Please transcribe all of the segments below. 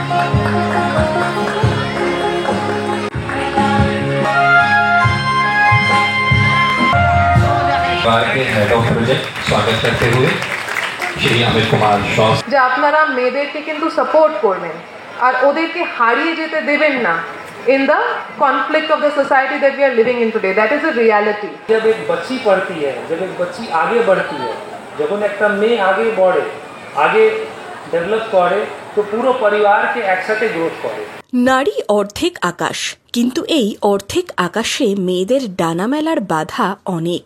Head of project स्वागत करते हुए श्री अमित कुमार शॉ যে আপনারা মেয়েদেরকে কিন্তু সাপোর্ট করবেন আর ওদেরকে হারিয়ে যেতে দেবেন না in the conflict of the society that we are living in today. That is a reality. जब एक बच्ची पढ़ती है, जब एक बच्ची आगे बढ़ती है, যখন একটা মেয়ে আগে बढ़े, आगे डेवलप करे, तो পুরো পরিবারকে একসাথে গ্রোথ করে। নারী অর্ধেক আকাশ, কিন্তু এই অর্ধেক আকাশে মেয়েদের ডানা মেলার বাধা অনেক।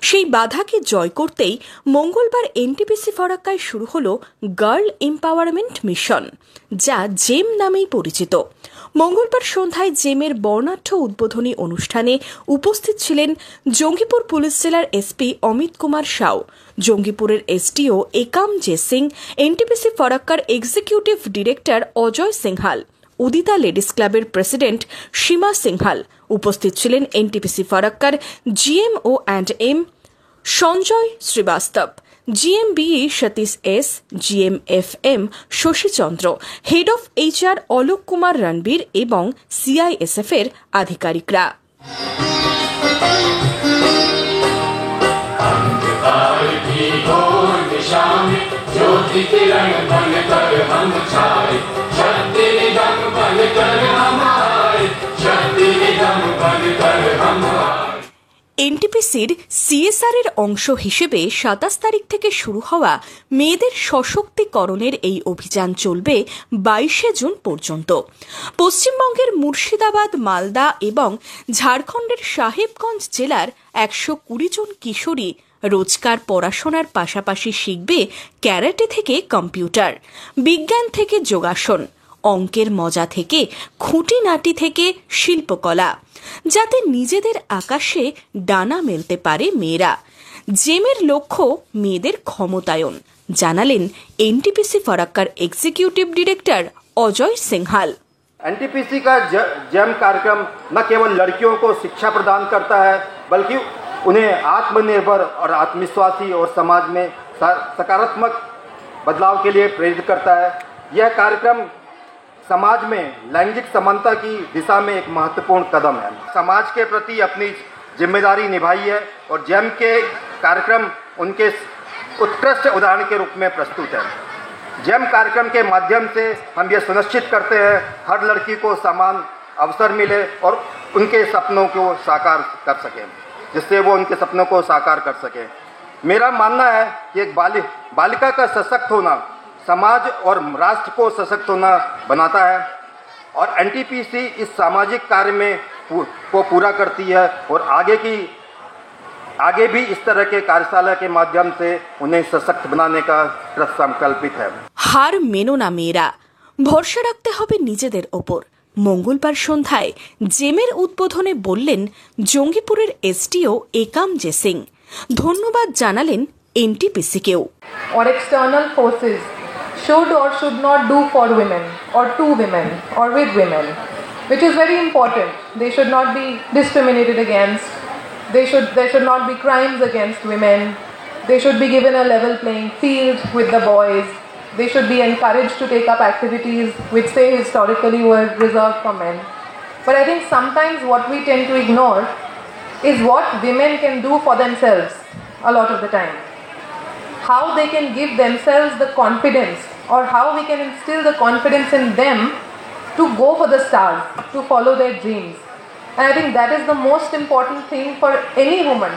সেই বাধাকে জয় করতেই মঙ্গলবার এনটিপিসি ফরাক্কায় শুরু হলো গার্ল এম্পাওয়ারমেন্ট মিশন, যা জেম নামেই পরিচিত। মঙ্গলবার সন্ধ্যায় জেমের বর্ণাঢ্য উদ্বোধনী অনুষ্ঠানে উপস্থিত ছিলেন জঙ্গিপুর পুলিশ জেলার এসপি অমিত কুমার সাউ, জঙ্গিপুরের SDO Ekam J Singh, NTPC ফরাক্কার executive director Ajay Singhal, Udita ladies ক্লাবের প্রেসিডেন্ট সীমা সিংহাল। উপস্থিত ছিলেন এনটিপিসি ফরাক্কার GM O and M Sanjay Srivastava, GM BE Satish S, GM FM Shashichandra, head of HR Alok Kumar Ranbir এবং সিআইএসএফ এর আধিকারিকরা। এনটিপিসির সিএসআর এর অংশ হিসেবে ২৭ তারিখ থেকে শুরু হওয়া মেয়েদের সশক্তিকরণের এই অভিযান চলবে ২২শে জুন পর্যন্ত। পশ্চিমবঙ্গের মুর্শিদাবাদ, মালদা এবং ঝাড়খণ্ডের সাহেবগঞ্জ জেলার ১২০ জন কিশোরী রোজকার পড়াশোনার পাশাপাশি শিখবে ক্যারাটে থেকে কম্পিউটার, বিজ্ঞান থেকে যোগাসন, অঙ্কের মজা থেকে খুঁটিনাটি থেকে শিল্পকলা, যাতে নিজেদের আকাশে ডানা মেলতে পারে মেয়েরা। জেমের লক্ষ্য মেয়েদের ক্ষমতায়ন, জানালেন এনটিপিসি ফরাক্কার executive director Ajay Singhal. NTPC का जेम कार्यक्रम न केवल लड़कियों को शिक्षा प्रदान करता है, बल्कि उन्हें आत्मनिर्भर और आत्मविश्वासी और समाज में सकारात्मक बदलाव के लिए प्रेरित करता है। यह कार्यक्रम समाज में लैंगिक समानता की दिशा में एक महत्वपूर्ण कदम है। समाज के प्रति अपनी जिम्मेदारी निभाई है और जेम के कार्यक्रम उनके उत्कृष्ट उदाहरण के रूप में प्रस्तुत है। जेम कार्यक्रम के माध्यम से हम ये सुनिश्चित करते हैं हर लड़की को समान अवसर मिले और उनके सपनों को साकार कर सकें, जिससे वो उनके सपनों को साकार कर सकें। मेरा मानना है कि एक बालिका का सशक्त होना समाज और राष्ट्र को सशक्त होना बनाता है और एनटीपीसी इस सामाजिक कार्य में को पूरा करती है और आगे भी इस तरह के कार्यशाला के माध्यम से उन्हें सशक्त बनाने का संकल्पित है। हार मेनो ना मेरा, ভরসা রাখতে হবে নিজেদের ওপর। মঙ্গলবার সন্ধ্যায় জেমের উদ্বোধনে বললেন জঙ্গিপুরের এসডিও একাম জে সিং। ধন্যবাদ জানালেন এনটিপিসিকেও। Or external forces should or should not do for women or to women or with women, which is very important. They should not be discriminated against. There should not be crimes against women. They should be given a level playing field with the boys. They should be encouraged to take up activities which say historically were reserved for men. But I think sometimes what we tend to ignore is what women can do for themselves a lot of the time. How they can give themselves the confidence, or how we can instill the confidence in them to go for the stars, to follow their dreams. And I think that is the most important thing for any woman,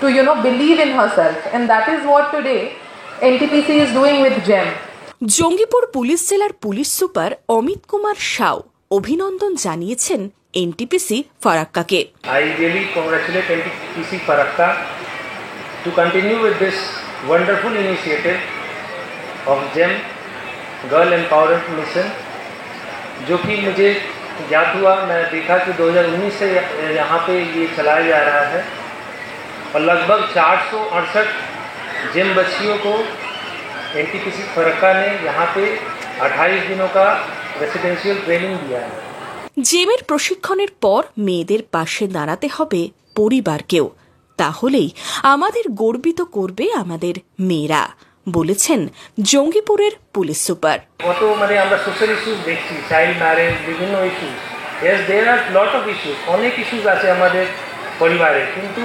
to believe in herself, and that is what today NTPC is doing with GEM. Jangipur police জেলার police super Amit Kumar Sau অভিনন্দন জানিয়েছেন NTPC ফারাক্কাকে। I really congratulate NTPC Farakka to continue with this wonderful initiative of GEM girl empowerment mission, जो कि मुझे ज्ञात हुआ, मैं देखा कि 2019 से यहाँ पे ये चलाया जा रहा है और लगभग 468 जेम बच्चियों को एनटीपीसी फरक्का ने यहाँ पे 28 दिनों का रेसिडेंशियल ट्रेनिंग दिया है। জেমের প্রশিক্ষণের পর মেয়েদের পাশে দাঁড়াতে হবে পরিবারকেও, তাহলেই আমাদের গর্বিত করবে আমাদের মেয়েরা। বলেছেন জঙ্গিপুরের পুলিশ সুপার। কত আমরা সোশ্যাল ইস্যুস দেখছি, চাইল্ড ম্যারেজ, বিভিন্ন issues. Yes, there are lot of issues, অনেক ইস্যুস আছে আমাদের পরিবারে, কিন্তু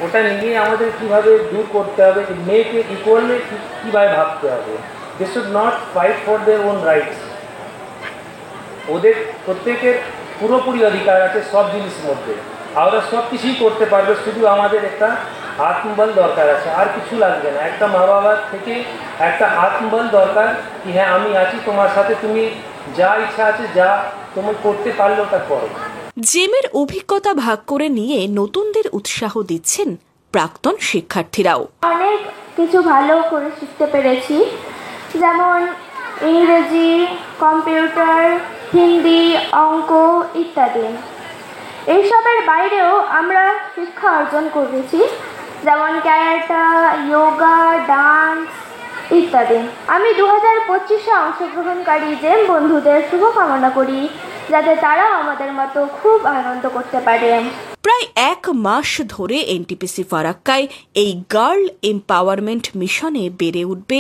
ওটা নিয়ে আমাদের কীভাবে দূর করতে হবে, মেয়েকে ইকুয়ালি কীভাবে ভাবতে হবে। They should not fight for their own rights. ওদের প্রত্যেকের পুরোপুরি অধিকার আছে সব জিনিসের মধ্যে, ওরা সব কিছুই করতে পারবে, শুধু আমাদের একটা আত্মবল দরকার আছে, আর কিছু লাগবে না। একটা মা বাবার থেকে একটা আত্মবল দরকার, কি হ্যাঁ আমি আছি তোমার সাথে, তুমি যা ইচ্ছা আছে যা তুমি করতে পারলে ওটা করো। জেমের অভিজ্ঞতা ভাগ করে নিয়ে নতুনদের উৎসাহ দিচ্ছেন প্রাক্তন শিক্ষার্থীরাও। অনেক কিছু ভালো করে শিখতে পেরেছি, যেমন ইংরেজি, কম্পিউটার, হিন্দি, অঙ্ক ইত্যাদি। এইসবের বাইরেও আমরা শিক্ষা অর্জন করেছি, যেমন ক্যারাটা, যোগা, ডান্স ইত্যাদি। আমি 2025-এ অংশগ্রহণকারী জেম বন্ধুদের শুভকামনা করি, যাতে তারাও আমাদের মতো খুব আনন্দ করতে পারে। প্রায় 1 মাস ধরে এনটিপিসি ফারাক্কায় এই গার্ল এম্পাওয়ারমেন্ট মিশনে বেড়ে উঠবে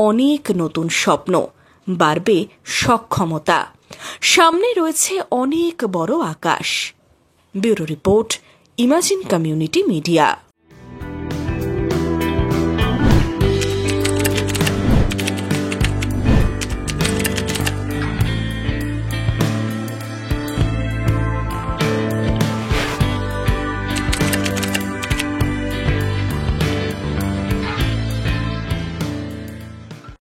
অনেক নতুন স্বপ্ন, বাড়বে সক্ষমতা, সামনে রয়েছে অনেক বড় আকাশ। Bureau report, imagine community media.